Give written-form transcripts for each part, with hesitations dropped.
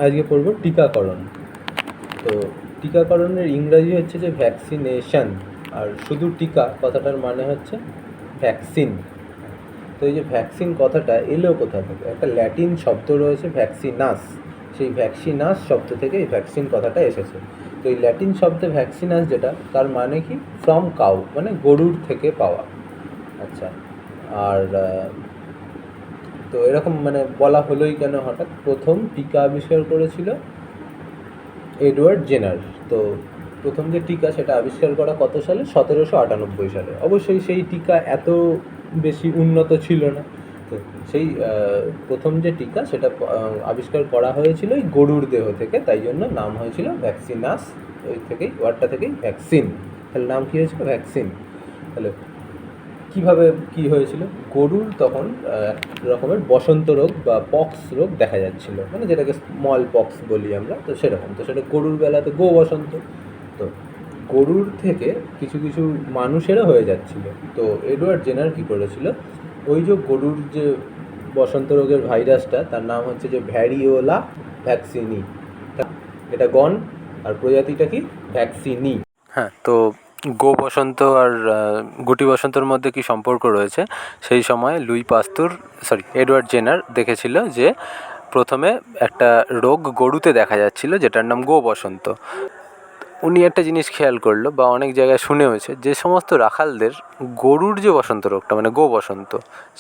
আজকে পড়ব টিকাকরণ। তো টিকাকরণের ইংরাজি হচ্ছে যে ভ্যাকসিনেশন, আর শুধু টিকা কথাটার মানে হচ্ছে ভ্যাকসিন। তো এই যে ভ্যাকসিন কথাটা এলো কোথা থেকে? একটা ল্যাটিন শব্দ রয়েছে ভ্যাকসিনাস, সেই ভ্যাকসিনাস শব্দ থেকে এই ভ্যাকসিন কথাটা এসেছে। তো এই ল্যাটিন শব্দে ভ্যাকসিনাস যেটা, তার মানে কি ফ্রম কাউ, মানে গরুর থেকে পাওয়া। আচ্ছা, আর তো এরকম মানে বলা হলোই কেন হঠাৎ? প্রথম টিকা আবিষ্কার করেছিল এডওয়ার্ড জেনার। তো প্রথম যে টিকা সেটা আবিষ্কার করা কত সালে? 1798 সালে। অবশ্যই সেই টিকা এত বেশি উন্নত ছিল না। তো সেই প্রথম যে টিকা সেটা আবিষ্কার করা হয়েছিল এই গরুর দেহ থেকে, তাই জন্য নাম হয়েছিল ভ্যাকসিনাস। ওই থেকেই, ওয়ার্ডটা থেকেই ভ্যাকসিন। তাহলে নাম কী হয়েছিল? ভ্যাকসিন। তাহলে কীভাবে কী হয়েছিল? গরুর তখন এক রকমের বসন্ত রোগ বা পক্স রোগ দেখা যাচ্ছিল, মানে যেটাকে স্মল পক্স বলি আমরা। তো সেরকম, তো সেটা গরুর বেলাতে গো বসন্ত। তো গরুর থেকে কিছু কিছু মানুষেরও হয়ে যাচ্ছিল। তো এডওয়ার্ড জেনার কী করেছিল, ওই যে গরুর যে বসন্ত রোগের ভাইরাসটা, তার নাম হচ্ছে যে ভ্যারিওলা ভ্যাকসিনি। এটা গণ, আর প্রজাতিটা কি? ভ্যাকসিনি। হ্যাঁ, তো গো বসন্ত আর গুটি বসন্তর মধ্যে কি সম্পর্ক রয়েছে, সেই সময় এডওয়ার্ড জেনার দেখেছিল যে প্রথমে একটা রোগ গরুতে দেখা যাচ্ছিল যেটার নাম গো বসন্ত। উনি একটা জিনিস খেয়াল করলো, বা অনেক জায়গায় শুনে হয়েছে, যে সমস্ত রাখালদের গরুর যে বসন্ত রোগটা মানে গো বসন্ত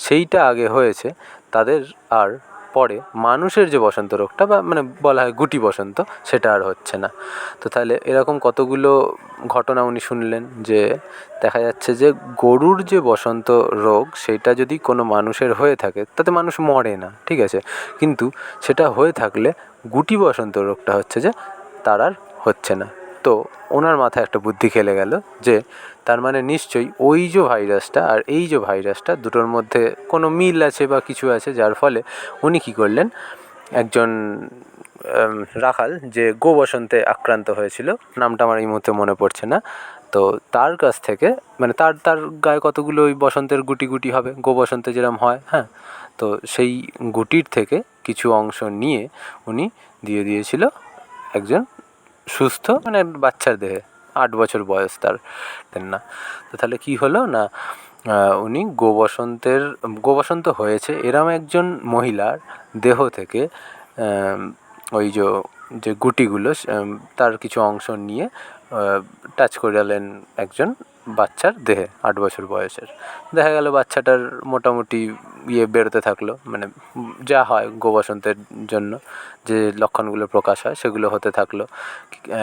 সেইটা আগে হয়েছে তাদের, আর পরে মানুষের যে বসন্ত রোগটা বা মানে বলা হয় গুটি বসন্ত, সেটা আর হচ্ছে না। তো তাহলে এরকম কতগুলো ঘটনা উনি শুনলেন যে দেখা যাচ্ছে যে গরুর যে বসন্ত রোগ সেইটা যদি কোনো মানুষের হয়ে থাকে তাতে মানুষ মরে না, ঠিক আছে, কিন্তু সেটা হয়ে থাকলে গুটি বসন্ত রোগটা হচ্ছে যে তার আর হচ্ছে না। তো ওনার মাথায় একটা বুদ্ধি খেলে গেল যে তার মানে নিশ্চয়ই ওই যে ভাইরাসটা আর এই যে ভাইরাসটা দুটোর মধ্যে কোনো মিল আছে বা কিছু আছে, যার ফলে উনি কী করলেন, একজন রাখাল যে গো বসন্তে আক্রান্ত হয়েছিল, নামটা আমার এই মুহূর্তে মনে পড়ছে না, তো তার কাছ থেকে মানে তার গায়ে কতগুলো ওই বসন্তের গুটি গুটি হবে, গো বসন্তে যেরকম হয়, হ্যাঁ, তো সেই গুটির থেকে কিছু অংশ নিয়ে উনি দিয়ে দিয়েছিল একজন সুস্থ মানে বাচ্চার দেহে, 8 বছর বয়স তার না। তো তাহলে কী হলো না, উনি গো বসন্ত হয়েছে এরম একজন মহিলার দেহ থেকে ওই যে গুটিগুলো তার কিছু অংশ নিয়ে টাচ করালেন একজন বাচ্চার দেহে, 8 বছর বয়সের। দেখা গেল বাচ্চাটার মোটামুটি বেরোতে থাকলো, মানে যা হয় গো বসন্তের জন্য যে লক্ষণগুলো প্রকাশ হয় সেগুলো হতে থাকলো।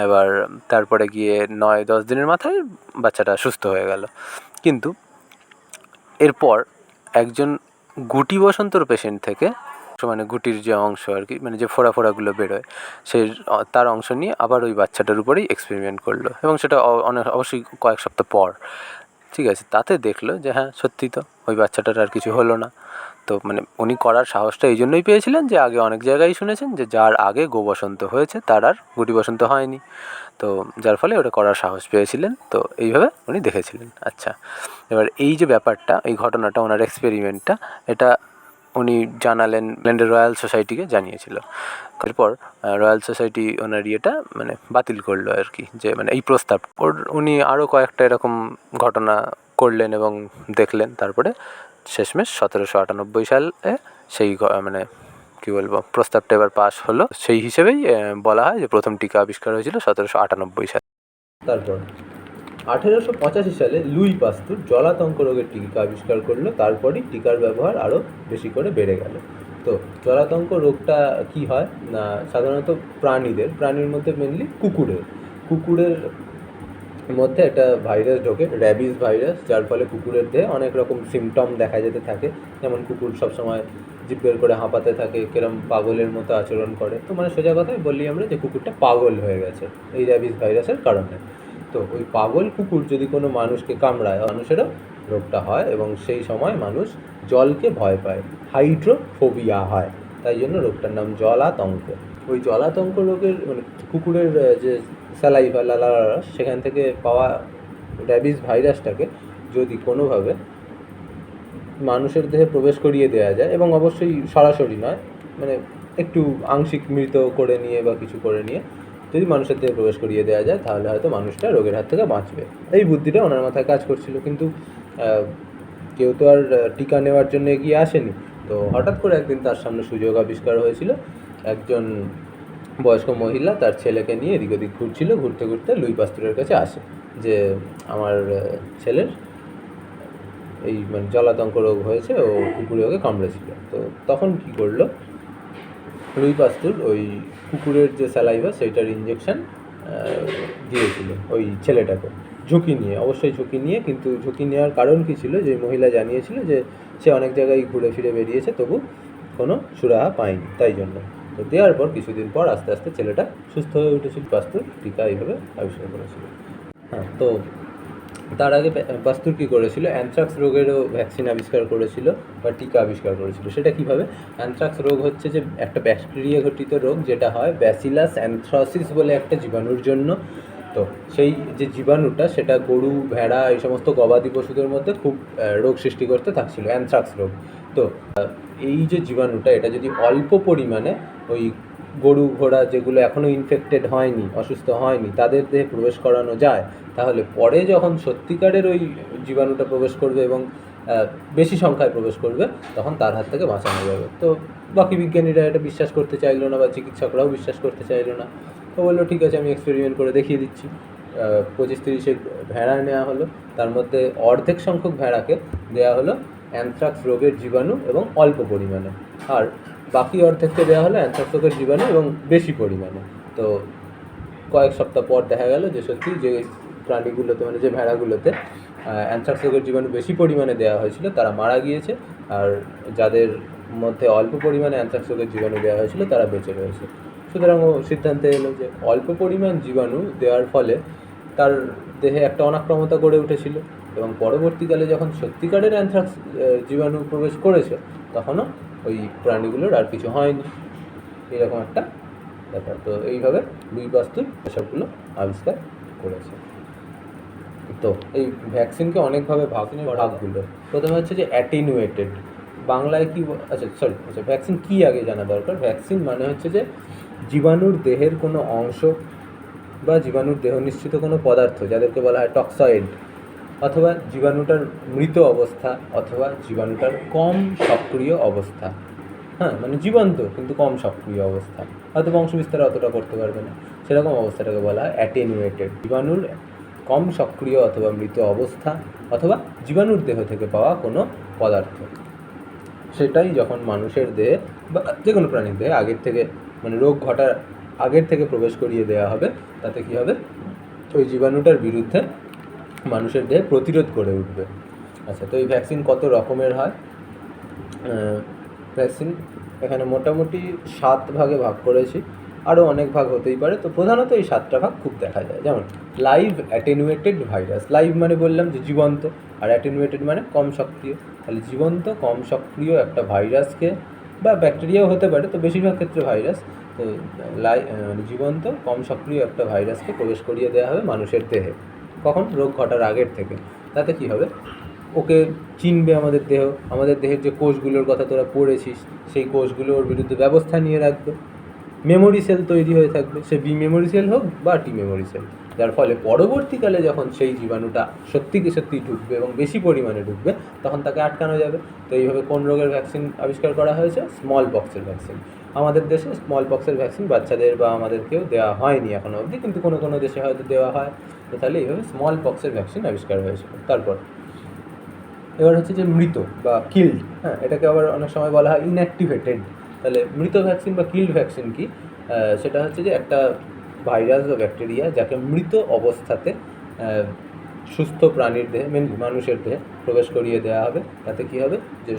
এবার তারপরে গিয়ে 9-10 দিনের মাথায় বাচ্চাটা সুস্থ হয়ে গেল। কিন্তু এরপর একজন গুটি বসন্তর পেশেন্ট থেকে, মানে গুটির যে অংশ আর কি, মানে যে ফোড়াগুলো বেরোয়, সেই তার অংশ নিয়ে আবার ওই বাচ্চাটার উপরেই এক্সপেরিমেন্ট করলো, এবং সেটা অবশ্যই কয়েক সপ্তাহ পর, ঠিক আছে, তাতে দেখলো যে হ্যাঁ সত্যিই তো ওই বাচ্চাটার আর কিছু হলো না। তো মানে উনি করার সাহসটা এই জন্যই পেয়েছিলেন যে আগে অনেক জায়গায় শুনেছেন যে যার আগে গো বসন্ত হয়েছে তার আর গুটি বসন্ত হয়নি, তো যার ফলে ওটা করার সাহস পেয়েছিলেন। তো এইভাবে উনি দেখেছিলেন। আচ্ছা, এবার এই যে ব্যাপারটা, এই ঘটনাটা, ওনার এক্সপেরিমেন্টটা, এটা উনি জানালেন, ইংল্যান্ডের রয়্যাল সোসাইটিকে জানিয়েছিল। এরপর রয়্যাল সোসাইটি ওনার ইয়েটা মানে বাতিল করলো আর কি, যে মানে এই প্রস্তাব উনি আরও কয়েকটা এরকম ঘটনা করলেন এবং দেখলেন। তারপরে শেষমেশ 1798 সালে সেই মানে কী বলবো প্রস্তাবটা এবার পাস হলো, সেই হিসেবেই বলা হয় যে প্রথম টিকা আবিষ্কার হয়েছিল 1798 সালে। তারপর 1885 সালে লুই পাস্তুর জলাতঙ্ক রোগের টিকা আবিষ্কার করলো। তারপরই টিকার ব্যবহার আরও বেশি করে বেড়ে গেল। তো জলাতঙ্ক রোগটা কি হয় না, সাধারণত প্রাণীর মধ্যে মেনলি কুকুরের মধ্যে একটা ভাইরাস ঢোকে, র্যাবিস ভাইরাস, যার ফলে কুকুরের দেহে অনেক রকম সিমটম দেখা যেতে থাকে। যেমন কুকুর সবসময় জিভ বের করে হাঁপাতে থাকে, কেরম পাগলের মতো আচরণ করে। তো মানে সোজা কথায় বললি আমরা যে কুকুরটা পাগল হয়ে গেছে এই র্যাবিস ভাইরাসের কারণে। তো ওই পাগল কুকুর যদি কোনো মানুষকে কামড়ায়, মানুষেরও রোগটা হয়, এবং সেই সময় মানুষ জলকে ভয় পায়, হাইড্রোফোবিয়া হয়, তাই জন্য রোগটার নাম জলাতঙ্ক। ওই জলাতঙ্ক রোগের মানে কুকুরের যে স্যালাইভা লালারস, সেখান থেকে পাওয়া র্যাবিস ভাইরাসটাকে যদি কোনোভাবে মানুষের দেহে প্রবেশ করিয়ে দেওয়া যায়, এবং অবশ্যই সরাসরি নয়, মানে একটু আংশিক মৃত করে নিয়ে বা কিছু করে নিয়ে যদি মানুষের দেহে প্রবেশ করিয়ে দেওয়া যায় তাহলে হয়তো মানুষটা রোগের হাত থেকে বাঁচবে। এই বুদ্ধিটা ওনার মাথায় কাজ করছিল, কিন্তু কেউ তো আর টিকা নেওয়ার জন্য এগিয়ে আসেনি। তো হঠাৎ করে একদিন তার সামনে সুযোগ আবিষ্কার হয়েছিল। একজন বয়স্ক মহিলা তার ছেলেকে নিয়ে এদিক ওদিক ঘুরছিল, ঘুরতে ঘুরতে লুই পাস্তুরের কাছে আসে যে আমার ছেলের এই মানে জলাতঙ্ক রোগ হয়েছে, ও কুকুরে ওকে কামড়েছিল। তো তখন কী করলো, লুই পাস্তুর ওই কুকুরের যে স্যালাইভা সেইটার ইঞ্জেকশন দিয়েছিল ওই ছেলেটাকে, ঝুঁকি নিয়ে, অবশ্যই ঝুঁকি নিয়ে। কিন্তু ঝুঁকি নেওয়ার কারণ কী ছিল, যে মহিলা জানিয়েছিল যে সে অনেক জায়গায় ঘুরে ফিরে বেরিয়েছে, তবু কোনো সুরাহা পায়নি, তাই জন্য। তো দেওয়ার পর কিছুদিন পর আস্তে আস্তে ছেলেটা সুস্থ হয়ে উঠেছিল। পাস্তুর টিকা এইভাবে আবিষ্কার করেছিল। হ্যাঁ, তো তার আগে পাস্তুর কী করেছিল, অ্যানথ্রাক্স রোগেরও ভ্যাকসিন আবিষ্কার করেছিল বা টিকা আবিষ্কার করেছিল। সেটা কীভাবে? অ্যানথ্রাক্স রোগ হচ্ছে যে একটা ব্যাকটেরিয়া ঘটিত রোগ, যেটা হয় ব্যাসিলাস অ্যানথ্রাসিস বলে একটা জীবাণুর জন্য। তো সেই যে জীবাণুটা সেটা গরু, ভেড়া, এই সমস্ত গবাদি পশুদের মধ্যে খুব রোগ সৃষ্টি করতে থাকছিল, অ্যানথ্রাক্স রোগ। তো এই যে জীবাণুটা, এটা যদি অল্প পরিমাণে ওই গরু, ঘোড়া যেগুলো এখনও ইনফেক্টেড হয়নি, অসুস্থ হয়নি, তাদের দেহে প্রবেশ করানো যায়, তাহলে পরে যখন সত্যিকারের ওই জীবাণুটা প্রবেশ করবে এবং বেশি সংখ্যায় প্রবেশ করবে, তখন তার হাত থেকে বাঁচানো যাবে। তো বাকি বিজ্ঞানীরা এটা বিশ্বাস করতে চাইলো না, বা চিকিৎসকরাও বিশ্বাস করতে চাইলো না। তো বললো ঠিক আছে, আমি এক্সপেরিমেন্ট করে দেখিয়ে দিচ্ছি। 25-30 ভেড়া নেওয়া হলো, তার মধ্যে অর্ধেক সংখ্যক ভেড়াকে দেওয়া হলো অ্যানথ্রাক্স রোগের জীবাণু এবং অল্প পরিমাণে, আর বাকি অর্ধেককে দেওয়া হলো অ্যানথ্রাক্স রোগের জীবাণু এবং বেশি পরিমাণে। তো কয়েক সপ্তাহ পর দেখা গেল যে সত্যি যে প্রাণীগুলোতে, মানে যে ভেড়াগুলোতে অ্যানথ্রাক্স রোগের জীবাণু বেশি পরিমাণে দেওয়া হয়েছিল তারা মারা গিয়েছে, আর যাদের মধ্যে অল্প পরিমাণে অ্যানথ্রাক্স রোগের জীবাণু দেওয়া হয়েছিল তারা বেঁচে রয়েছে। সুতরাং ও সিদ্ধান্তে এলো যে অল্প পরিমাণ জীবাণু দেওয়ার ফলে তার দেহে একটা অনাক্রমতা গড়ে উঠেছিল, এবং পরবর্তীকালে যখন সত্যিকারের অ্যানথ্রাক্স জীবাণু প্রবেশ করেছে, তখনও ওই প্রাণীগুলোর আর কিছু হয়নি। এরকম একটা ব্যাপার। তো এইভাবে লুই পাস্তুর এসবগুলো আবিষ্কার করেছে। তো এই ভ্যাকসিনকে অনেকভাবে ভাগগুলো, প্রথমে হচ্ছে যে অ্যাটেনুয়েটেড, বাংলায় কি, আচ্ছা ভ্যাকসিন কী আগে জানা দরকার। ভ্যাকসিন মানে হচ্ছে যে জীবাণুর দেহের কোনো অংশ বা জীবাণুর দেহ নিশ্চিত কোনো পদার্থ, যাদেরকে বলা হয় টক্সয়েড, অথবা জীবাণুটার মৃত অবস্থা, অথবা জীবাণুটার কম সক্রিয় অবস্থা। হ্যাঁ, মানে জীবন্ত কিন্তু কম সক্রিয় অবস্থা, হয়তো বংশবিস্তার অতটা করতে পারবে না, সেরকম অবস্থাটাকে বলা হয় অ্যাটেনুয়েটেড। জীবাণুর কম সক্রিয় অথবা মৃত অবস্থা, অথবা জীবাণুর দেহ থেকে পাওয়া কোনো পদার্থ, সেটাই যখন মানুষের দেহে বা যে কোনো প্রাণীর দেহে আগের থেকে, মানে রোগ ঘটার আগের থেকে প্রবেশ করিয়ে দেওয়া হবে, তাতে কী হবে, ওই জীবাণুটার বিরুদ্ধে মানুষের দেহে প্রতিরোধ করে উঠবে। আচ্ছা, তো এই ভ্যাকসিন কত রকমের হয়? ভ্যাকসিন এখানে মোটামুটি 7 ভাগে ভাগ করেছি, আরও অনেক ভাগ হতেই পারে। তো প্রধানত এই 7টা ভাগ খুব দেখা যায়। যেমন লাইভ অ্যাটেনুয়েটেড ভাইরাস, লাইভ মানে বললাম যে জীবন্ত, আর অ্যাটেনুয়েটেড মানে কম সক্রিয়। তাহলে জীবন্ত কম সক্রিয় একটা ভাইরাসকে, বা ব্যাকটেরিয়াও হতে পারে, তো বেশিরভাগ ক্ষেত্রে ভাইরাস, তো জীবন্ত কম সক্রিয় একটা ভাইরাসকে প্রবেশ করিয়ে দেওয়া হবে মানুষের দেহে। কখন? রোগ ঘটার আগের থেকে। তাতে কী হবে, ওকে চিনবে আমাদের দেহ, আমাদের দেহের যে কোষগুলোর কথা তোরা পড়েছিস, সেই কোষগুলো ওর বিরুদ্ধে ব্যবস্থা নিয়ে রাখবে। মেমোরি সেল তৈরি হয়ে থাকবে, সে বি মেমোরি সেল হোক বা টি মেমোরি সেল, যার ফলে পরবর্তীকালে যখন সেই জীবাণুটা সত্যিকে সত্যি ঢুকবে এবং বেশি পরিমাণে ঢুকবে, তখন তাকে আটকানো যাবে। তো এইভাবে কোন রোগের ভ্যাকসিন আবিষ্কার করা হয়েছে? স্মল পক্সের ভ্যাকসিন। আমাদের দেশে স্মল পক্সের ভ্যাকসিন বাচ্চাদের বা আমাদেরকেও দেওয়া হয়নি এখনও অবধি, কিন্তু কোনো কোনো দেশে হয়তো দেওয়া হয়। তো তাহলে এইভাবে স্মল পক্সের ভ্যাকসিন আবিষ্কার হয়েছিল। তারপর এবার হচ্ছে যে মৃত বা কিল্ড, হ্যাঁ, এটাকে আবার অনেক সময় বলা হয় ইনঅ্যাক্টিভেটেড। তাহলে মৃত ভ্যাকসিন বা কিল্ড ভ্যাকসিন কি? সেটা হচ্ছে যে একটা ভাইরাস বা ব্যাকটেরিয়া যাকে মৃত অবস্থাতে সুস্থ প্রাণীর দেহে, মানুষের দেহে প্রবেশ করিয়ে দেওয়া হবে। তাতে কী হবে, যে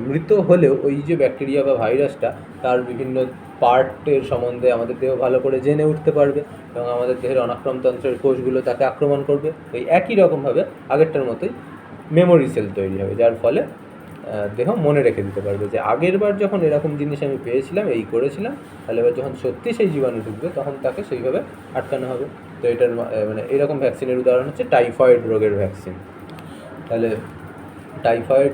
মৃত হলেও ওই যে ব্যাকটেরিয়া বা ভাইরাসটা তার বিভিন্ন পার্টের সম্বন্ধে আমাদের দেহ ভালো করে জেনে উঠতে পারবে, এবং আমাদের দেহের অনাক্রমতন্ত্রের কোষগুলো তাকে আক্রমণ করবে। ওই একই রকমভাবে আগেরটার মতোই মেমোরি সেল তৈরি হবে, যার ফলে দেহ মনে রেখে দিতে পারবে যে আগের বার যখন এরকম জিনিস আমি পেয়েছিলাম, এই করেছিলাম, তাহলে এবার যখন সত্যি সেই জীবাণু ঢুকবে তখন তাকে সেইভাবে আটকানো হবে। তো এটার মানে এরকম ভ্যাকসিনের উদাহরণ হচ্ছে টাইফয়েড রোগের ভ্যাকসিন। তাহলে টাইফয়েড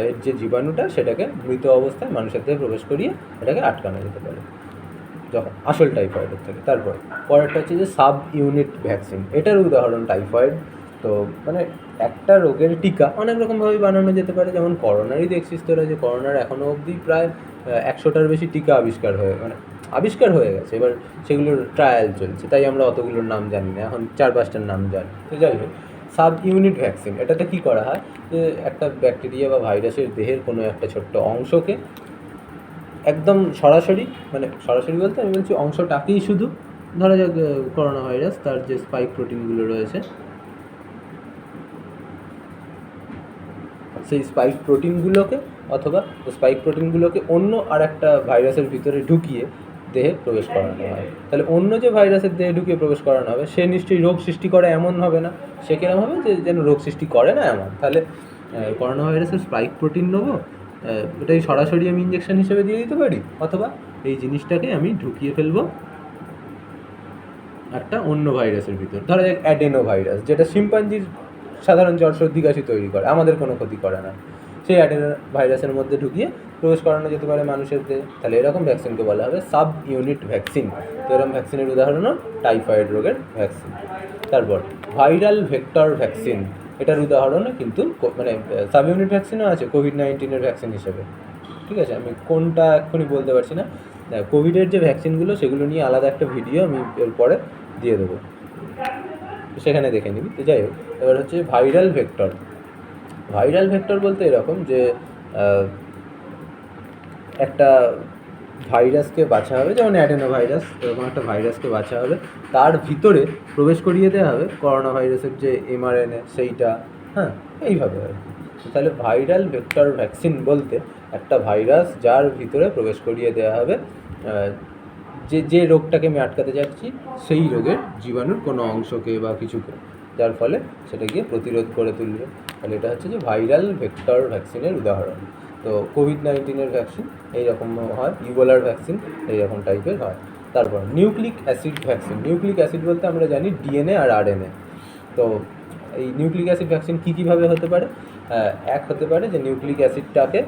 এর যে জীবাণুটা সেটাকে মৃত অবস্থায় মানুষের দেহে প্রবেশ করিয়ে এটাকে আটকানো যেতে পারে যখন আসল টাইফয়েডের থেকে। তারপর পরেরটা হচ্ছে যে সাব ইউনিট ভ্যাকসিন। এটার উদাহরণ টাইফয়েড। তো মানে একটা রোগের টিকা অনেক রকমভাবে বানানো যেতে পারে, যেমন করোনারই দেখছিস তোরা যে করোনার এখনও অবধি প্রায় 100টার বেশি টিকা আবিষ্কার হয়ে গেছে। এবার সেগুলোর ট্রায়াল চলছে, তাই আমরা অতগুলোর নাম জানি না, এখন 4-5টার নাম জানি। তো যাই হোক, সাব ইউনিট ভ্যাকসিন এটাতে কী করা হয় যে একটা ব্যাকটেরিয়া বা ভাইরাসের দেহের কোনো একটা ছোট্ট অংশকে একদম সরাসরি বলতে আমি বলছি অংশটাকেই শুধু, ধরা যাক করোনা ভাইরাস, তার যে স্পাইক প্রোটিনগুলো রয়েছে সেই স্পাইক প্রোটিনগুলোকে অন্য আর একটা ভাইরাসের ভিতরে ঢুকিয়ে দেহে প্রবেশ করানো হয়। তাহলে অন্য যে ভাইরাসের দেহে ঢুকিয়ে প্রবেশ করানো হবে সে নিশ্চয়ই রোগ সৃষ্টি করে এমন হবে না, সে কিরম হবে যে যেন রোগ সৃষ্টি করে না এমন। তাহলে করোনা ভাইরাসের স্পাইক প্রোটিন নেবো, এটাই সরাসরি আমি ইঞ্জেকশন হিসেবে দিয়ে দিতে পারি, অথবা এই জিনিসটাকে আমি ঢুকিয়ে ফেলবো একটা অন্য ভাইরাসের ভিতর, ধরা যাক অ্যাডেনো ভাইরাস, যেটা শিম্পাঞ্জির সাধারণ জ্বর সর্দি কাশি তৈরি করে, আমাদের কোনো ক্ষতি করে না, সেই অ্যাডেনো ভাইরাসের মধ্যে ঢুকিয়ে প্রবেশ করানো যেতে পারে মানুষের দেহে। তাহলে এরকম ভ্যাকসিনকে বলা হবে সাব ইউনিট ভ্যাকসিন। তো এরকম ভ্যাকসিনের উদাহরণ টাইফয়েড রোগের ভ্যাকসিন। তারপর ভাইরাল ভেক্টর ভ্যাকসিন, এটার উদাহরণও কিন্তু মানে সাব ইউনিট ভ্যাকসিনও আছে কোভিড-19 ভ্যাকসিন হিসেবে। ঠিক আছে, আমি কোনটা এক্ষুনি বলতে পারছি না। কোভিডের যে ভ্যাকসিনগুলো সেগুলো নিয়ে আলাদা একটা ভিডিও আমি এরপরে দিয়ে দেবো, সেখানে দেখে নিবি। তো যাই হোক, এবার হচ্ছে ভাইরাল ভেক্টর বলতে এরকম যে একটা ভাইরাসকে বাঁচা হবে, যেমন অ্যাডেনো ভাইরাস, এরকম একটা ভাইরাসকে বাঁচা হবে, তার ভিতরে প্রবেশ করিয়ে দেওয়া হবে করোনা ভাইরাসের যে mRNA সেইটা, হ্যাঁ, এইভাবে আর কি। তাহলে ভাইরাল ভেক্টর ভ্যাকসিন বলতে একটা ভাইরাস যার ভিতরে প্রবেশ করিয়ে দেওয়া হবে যে রোগটাকে আমি আটকাতে যাচ্ছি সেই রোগের জীবাণুর কোনো অংশকে বা কিছুকে, যার ফলে সেটা গিয়ে প্রতিরোধ করে তুলবে। তাহলে এটা হচ্ছে যে ভাইরাল ভেক্টর ভ্যাকসিনের উদাহরণ। তো কোভিড-19 ভ্যাকসিন এইরকম হয়, ইবোলার ভ্যাকসিন এইরকম টাইপের হয়। তারপর nucleic acid vaccine. Nucleic acid বলতে আমরা জানি ডিএনএ আর আরএনএ। তো এই নিউক্লিক অ্যাসিড ভ্যাকসিন কীভাবে হতে পারে? এক হতে পারে যে নিউক্লিক অ্যাসিডটাকে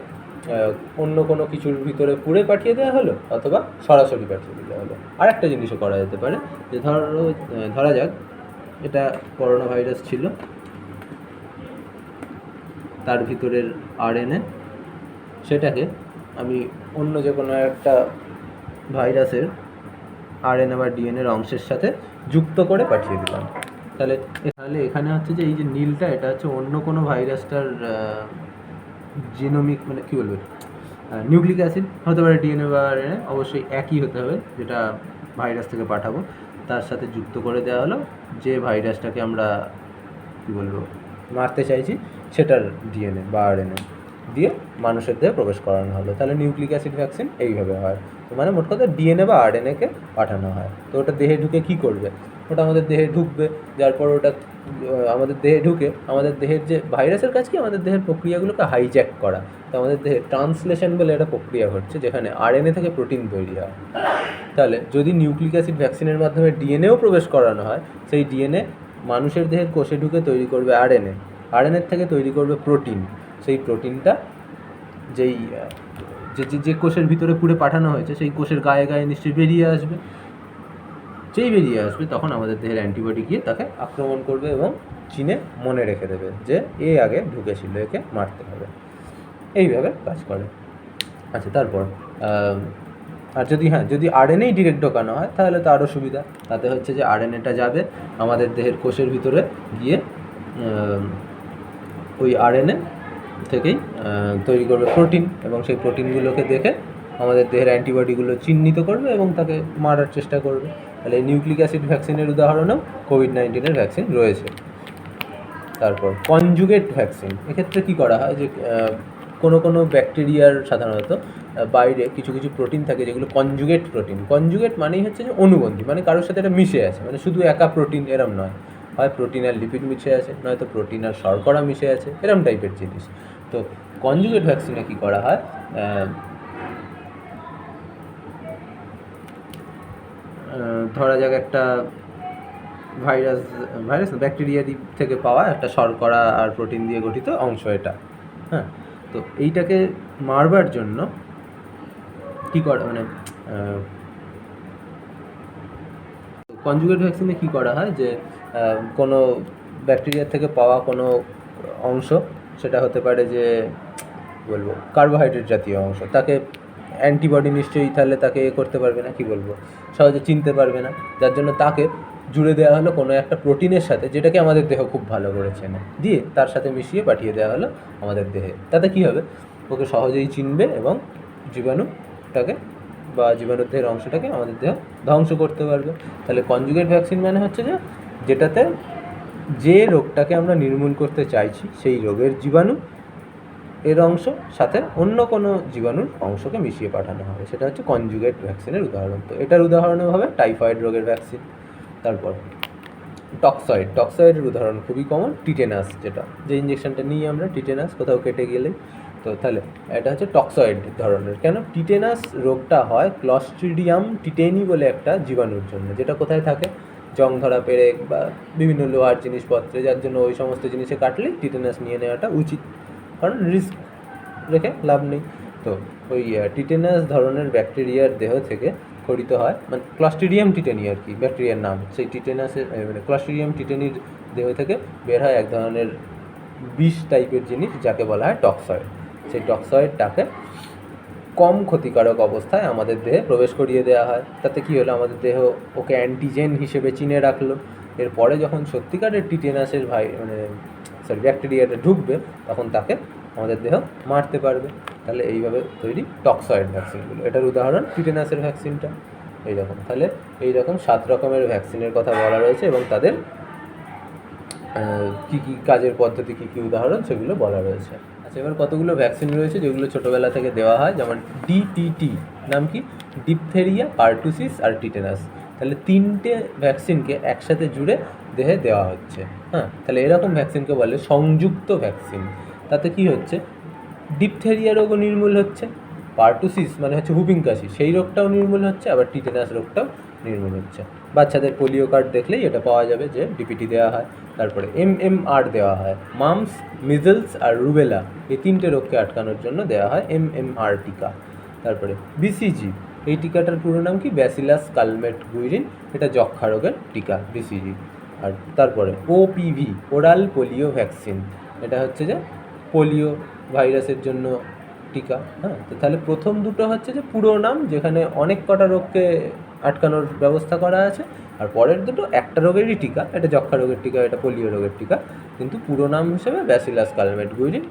অন্য কোনো কিছুর ভিতরে পুড়ে পাঠিয়ে দেওয়া হলো, অথবা সরাসরি পাঠিয়ে দেওয়া হলো। আর একটা জিনিসও করা যেতে পারে যে ধরা যাক এটা করোনা ভাইরাস ছিল, তার ভিতরের আরএনএ সেটাকে আমি অন্য যে কোনো একটা ভাইরাসের আরএনএ বা ডিএনএর অংশের সাথে যুক্ত করে পাঠিয়ে দিলাম। তাহলে এখানে হচ্ছে যে এই যে নীলটা, এটা হচ্ছে অন্য কোনো ভাইরাসটার জিনোমিক, মানে কী বলবো, নিউক্লিক অ্যাসিড হতে পারে, ডিএনএ বা আরএনএ অবশ্যই একই হতে হবে, যেটা ভাইরাস থেকে পাঠাবো তার সাথে যুক্ত করে দেওয়া হলো যে ভাইরাসটাকে আমরা মারতে চাইছি সেটার ডিএনএ বা আরএনএ দিয়ে মানুষের দেহে প্রবেশ করানো হলো। তাহলে নিউক্লিক অ্যাসিড ভ্যাকসিন এইভাবে হয়। তো মানে মোট কথা ডিএনএ বা আরএনএকে পাঠানো হয়। তো ওটা দেহে ঢুকে কী করবে? ওটা আমাদের দেহে ঢুকবে, যার পর ওটা আমাদের দেহে ঢুকে আমাদের দেহের যে ভাইরাসের কাজ কি, আমাদের দেহের প্রক্রিয়াগুলোকে হাইজ্যাক করা। তো আমাদের দেহে ট্রান্সলেশন বলে একটা প্রক্রিয়া ঘটছে, যেখানে আরএনএ থেকে প্রোটিন তৈরি হয়। তাহলে যদি নিউক্লিক অ্যাসিড ভ্যাকসিনের মাধ্যমে ডিএনএও প্রবেশ করানো হয়, সেই ডিএনএ মানুষের দেহের কোষে ঢুকে তৈরি করবে আরএনএর থেকে তৈরি করবে প্রোটিন। সেই প্রোটিনটা যে কোষের ভিতরে পুড়ে পাঠানো হয়েছে সেই কোষের গায়ে গায়ে নিশ্চয়ই বেরিয়ে আসবে। তখন আমাদের দেহের অ্যান্টিবডি গিয়ে তাকে আক্রমণ করবে এবং চিনে মনে রেখে দেবে যে এ আগে ঢুকেছিল, একে মারতে হবে। এইভাবে কাজ করে। আচ্ছা, তারপর আর যদি আরএনএই ডিরেক্ট ঢোকানো হয় তাহলে তো আরও সুবিধা। তাতে হচ্ছে যে আরএনএটা যাবে আমাদের দেহের কোষের ভিতরে গিয়ে ওই আরএনএ থেকেই তৈরি করবে প্রোটিন, এবং সেই প্রোটিনগুলোকে দেখে আমাদের দেহের অ্যান্টিবডিগুলো চিহ্নিত করবে এবং তাকে মারার চেষ্টা করবে। তাহলে এই নিউক্লিক অ্যাসিড ভ্যাকসিনের উদাহরণেও কোভিড-19 ভ্যাকসিন রয়েছে। তারপর কনজুগেট ভ্যাকসিন। এক্ষেত্রে কী করা হয় যে কোনো ব্যাকটেরিয়ার সাধারণত বাইরে কিছু প্রোটিন থাকে যেগুলো কনজুগেট প্রোটিন। কনজুগেট মানেই হচ্ছে যে অনুবন্ধী, মানে কারোর সাথে এটা মিশে আছে, মানে শুধু একা প্রোটিন এরম নয়, হয় প্রোটিন আর লিপিড মিশে আছে, নয়তো প্রোটিন আর শর্করা মিশে আছে, এরম টাইপের জিনিস। তো কনজুগেট ভ্যাকসিনে কী করা হয়, ধরা যাক একটা ব্যাকটেরিয়া থেকে পাওয়া একটা শর্করা আর প্রোটিন দিয়ে গঠিত অংশ এটা, হ্যাঁ। তো এইটাকে মারবার জন্য কী করা মানে কনজুগেট ভ্যাকসিনে কী করা হয় যে কোনো ব্যাকটেরিয়ার থেকে পাওয়া কোনো অংশ, সেটা হতে পারে যে বলবো কার্বোহাইড্রেট জাতীয় অংশ, তাকে অ্যান্টিবডি নিশ্চয়ই তাহলে তাকে করতে পারবে না, কি বলবো, সহজে চিনতে পারবে না, যার জন্য তাকে জুড়ে দেওয়া হলো কোনো একটা প্রোটিনের সাথে, যেটাকে আমাদের দেহ খুব ভালো করে চেনে, দিয়ে তার সাথে মিশিয়ে পাঠিয়ে দেওয়া হলো আমাদের দেহে। তাতে কী হবে, ওকে সহজেই চিনবে এবং জীবাণুটাকে বা জীবাণুর দেহের অংশটাকে আমাদের দেহ ধ্বংস করতে পারবে। তাহলে কনজুগেট ভ্যাকসিন মানে হচ্ছে যেটাতে যে রোগটাকে আমরা নির্মূল করতে চাইছি সেই রোগের জীবাণু এর অংশ সাথে অন্য কোনো জীবাণুর অংশকে মিশিয়ে পাঠানো হবে, সেটা হচ্ছে কনজুগেট ভ্যাকসিনের উদাহরণ। তো এটার উদাহরণ হবে টাইফয়েড রোগের ভ্যাকসিন। তারপর টক্সয়েডের উদাহরণ খুবই কমন, টিটেনাস, যেটা যে ইঞ্জেকশনটা নিই আমরা টিটেনাস কোথাও কেটে গেলে। তো তাহলে এটা হচ্ছে টক্সয়েড ধরনের। কেন টিটেনাস রোগটা হয় ক্লস্ট্রিডিয়াম টিটেনি বলে একটা জীবাণুর জন্য, যেটা কোথায় থাকে, জং ধরা পেরেক বা বিভিন্ন লোহার জিনিসপত্রে, যার জন্য ওই সমস্ত জিনিসে কাটলেই টিটেনাস নিয়ে নেওয়াটা উচিত, কারণ রিস্ক রেখে লাভ নেই। তো ওই টিটেনাস ধরনের ব্যাকটেরিয়ার দেহ থেকে খরিত হয়, মানে ক্লস্ট্রিডিয়াম টিটেনি আর কি ব্যাকটেরিয়ার নাম, সেই টিটেনাসের মানে ক্লস্ট্রিডিয়াম টিটেনির দেহ থেকে বের হয় এক ধরনের বিষ টাইপের জিনিস, যাকে বলা হয় টক্সয়েড। সেই টক্সয়েডটাকে কম ক্ষতিকারক অবস্থায় আমাদের দেহে প্রবেশ করিয়ে দেওয়া হয়। তাতে কী হলো, আমাদের দেহ ওকে অ্যান্টিজেন হিসেবে চিনে রাখলো। এরপরে যখন সত্যিকারের টিটেনাসের ব্যাকটেরিয়াটা ঢুকবে, তখন তাকে আমাদের দেহ মারতে পারবে। তাহলে এইভাবে তৈরি টক্সয়েড ভ্যাকসিনগুলো। এটার উদাহরণ টিটেনাসের ভ্যাকসিনটা এইরকম। তাহলে এইরকম 7 রকমের ভ্যাকসিনের কথা বলা রয়েছে এবং তাদের কী কী কাজের পদ্ধতি, কী কী উদাহরণ, সেগুলো বলা রয়েছে। আচ্ছা, এবার কতগুলো ভ্যাকসিন রয়েছে যেগুলো ছোটোবেলা থেকে দেওয়া হয়, যেমন ডিটিটি নাম কি, ডিপথেরিয়া, পারটুসিস আর টিটেনাস। তাহলে 3টে ভ্যাকসিনকে একসাথে জুড়ে দেহে দেওয়া হচ্ছে। হ্যাঁ, তাহলে এরকম ভ্যাকসিনকে বলে সংযুক্ত ভ্যাকসিন। তাতে কি হচ্ছে, ডিপথেরিয়া রোগও নির্মূল হচ্ছে, পারটুসিস মানে হচ্ছে হুপিং কাশি, সেই রোগটাও নির্মূল হচ্ছে, আবার টিটেনাস রোগটাও নির্মূল হচ্ছে। বাচ্চাদের পোলিও কার্ড দেখলেই এটা পাওয়া যাবে যে ডিপিটি দেওয়া হয়। তারপরে MMR দেওয়া হয়, মামস, মিজলস আর রুবেলা, এই 3টে রোগকে আটকানোর জন্য দেওয়া হয় MMR টিকা। তারপরে BCG, এই টিকাটার পুরো নাম কি, ব্যাসিলাস কালমেট-গুইরিন, এটা যক্ষা রোগের টিকা BCG। আর তারপরে OPV, ওরাল পোলিও ভ্যাকসিন, এটা হচ্ছে যে পোলিও ভাইরাসের জন্য টিকা। হ্যাঁ, তো তাহলে প্রথম দুটো হচ্ছে যে পুরো নাম, যেখানে অনেক কটা রোগকে আটকানোর ব্যবস্থা করা আছে, আর পরের দুটো একটা রোগেরই টিকা, এটা যক্ষা রোগের টিকা, এটা পোলিও রোগের টিকা, কিন্তু পুরো নাম হিসেবে ব্যাসিলাস কালমেট-গুইরিন।